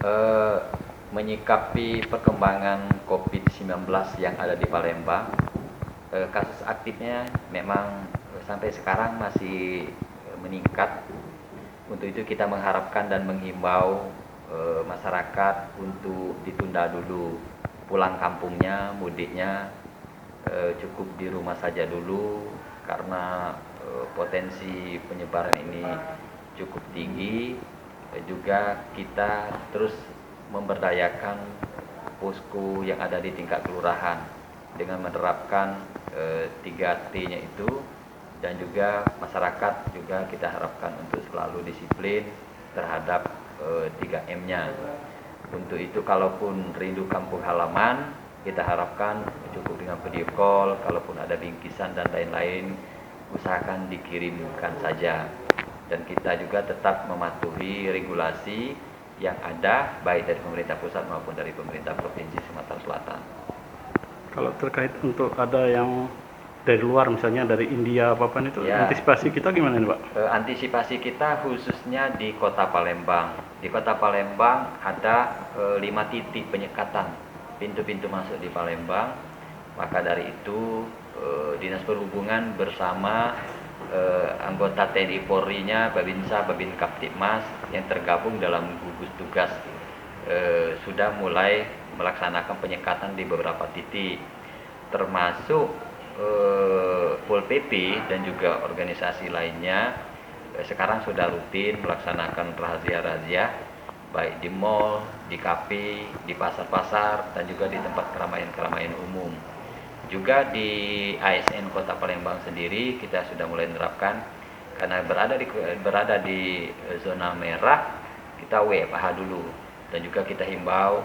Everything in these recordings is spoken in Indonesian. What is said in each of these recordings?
eh, menyikapi perkembangan COVID-19 yang ada di Palembang, kasus aktifnya memang sampai sekarang masih meningkat. Untuk itu kita mengharapkan dan menghimbau masyarakat untuk ditunda dulu pulang kampungnya, mudiknya, cukup di rumah saja dulu karena potensi penyebaran ini cukup tinggi. Juga kita terus memberdayakan posko yang ada di tingkat kelurahan dengan menerapkan 3T-nya itu, dan juga masyarakat juga kita harapkan untuk selalu disiplin terhadap 3M-nya. Untuk itu kalaupun rindu kampung halaman, kita harapkan cukup dengan video call. Kalaupun ada bingkisan dan lain-lain, usahakan dikirimkan saja. Dan kita juga tetap mematuhi regulasi yang ada baik dari pemerintah pusat maupun dari pemerintah Provinsi Sumatera Selatan. Kalau terkait untuk ada yang dari luar, misalnya dari India apa-apa itu, Ya. Antisipasi kita gimana nih Pak? Antisipasi kita khususnya di Kota Palembang. Di Kota Palembang ada 5 titik penyekatan pintu-pintu masuk di Palembang. Maka dari itu Dinas Perhubungan bersama anggota TNI Polri-nya, Babinsa, Babin Kaptipmas yang tergabung dalam gugus tugas sudah mulai melaksanakan penyekatan di beberapa titik, termasuk Pol PP dan juga organisasi lainnya sekarang sudah rutin melaksanakan razia-razia baik di mal, di kafe, di pasar-pasar, dan juga di tempat keramaian-keramaian umum. Juga di ASN Kota Palembang sendiri kita sudah mulai menerapkan, karena berada di zona merah, kita WFH dulu, dan juga kita himbau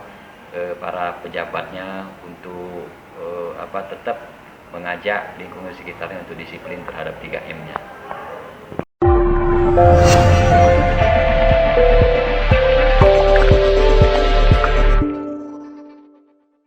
para pejabatnya untuk tetap mengajak lingkungan sekitarnya untuk disiplin terhadap 3M-nya.